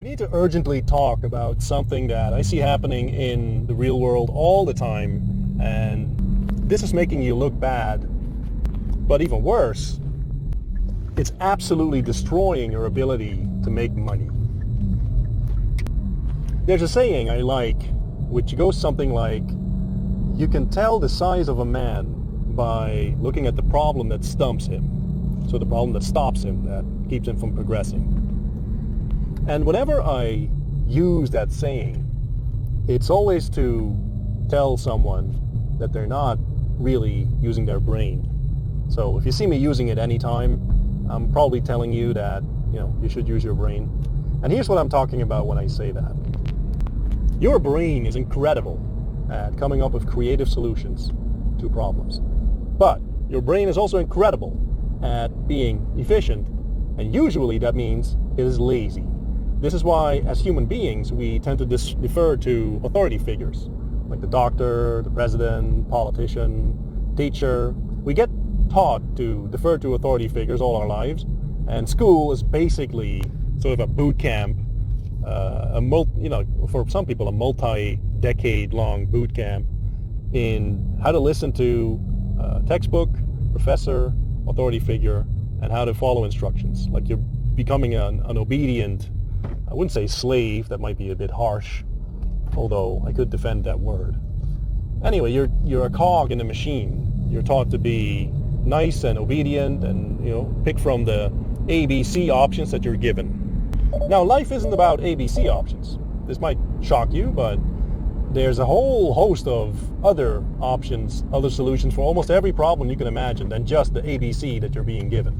We need to urgently talk about something that I see happening in the real world all the time, and this is making you look bad. But even worse, it's absolutely destroying your ability to make money. There's a saying I like, which goes something like, you can tell the size of a man by looking at the problem that stumps him. So the problem that stops him, that keeps him from progressing. And whenever I use that saying, it's always to tell someone that they're not really using their brain. So if you see me using it anytime, I'm probably telling you that, you should use your brain. And here's what I'm talking about when I say that. Your brain is incredible at coming up with creative solutions to problems. But your brain is also incredible at being efficient. And usually that means it is lazy. This is why, as human beings, we tend to defer to authority figures, like the doctor, the president, politician, teacher. We get taught to defer to authority figures all our lives, and school is basically sort of a boot camp, for some people, a multi-decade-long boot camp in how to listen to textbook, professor, authority figure, and how to follow instructions. Like you're becoming an obedient, I wouldn't say slave, that might be a bit harsh, although I could defend that word. Anyway, you're a cog in the machine. You're taught to be nice and obedient and, pick from the ABC options that you're given. Now, life isn't about ABC options. This might shock you, but there's a whole host of other options, other solutions for almost every problem you can imagine than just the ABC that you're being given.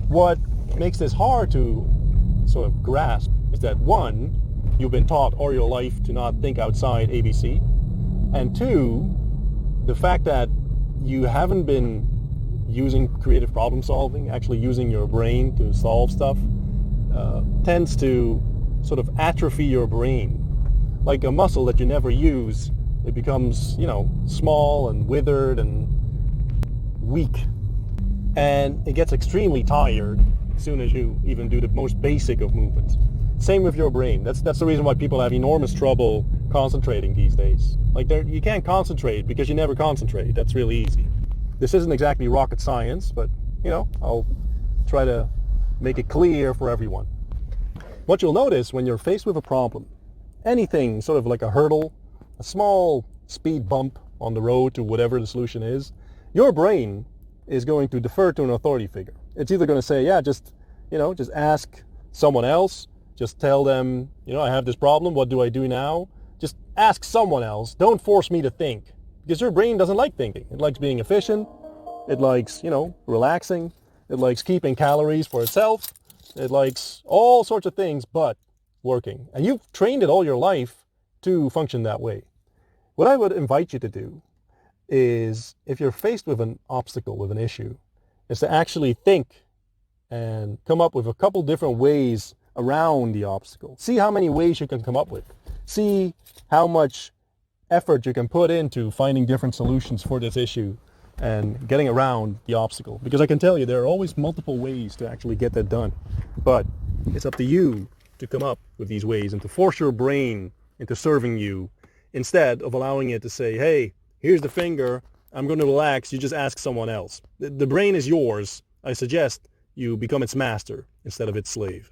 What makes this hard to sort of grasp is that, one, you've been taught all your life to not think outside ABC, and two, the fact that you haven't been using creative problem solving, actually using your brain to solve stuff, tends to sort of atrophy your brain. Like a muscle that you never use, it becomes, small and withered and weak. And it gets extremely tired as soon as you even do the most basic of movements. Same with your brain. That's the reason why people have enormous trouble concentrating these days. Like you can't concentrate because you never concentrate. That's really easy. This isn't exactly rocket science, but I'll try to make it clear for everyone. What you'll notice when you're faced with a problem, anything sort of like a hurdle, a small speed bump on the road to whatever the solution is, your brain is going to defer to an authority figure. It's either going to say, just ask someone else, just tell them, I have this problem, what do I do now? Just ask someone else. Don't force me to think, because your brain doesn't like thinking. It likes being efficient. It likes, relaxing. It likes keeping calories for itself. It likes all sorts of things but working. And you've trained it all your life to function that way. What I would invite you to do is, if you're faced with an obstacle, with an issue, is to actually think and come up with a couple different ways around the obstacle. See how many ways you can come up with. See how much effort you can put into finding different solutions for this issue and getting around the obstacle. Because I can tell you there are always multiple ways to actually get that done. But it's up to you to come up with these ways and to force your brain into serving you instead of allowing it to say, hey, here's the finger, I'm going to relax, you just ask someone else. The brain is yours. I suggest you become its master instead of its slave.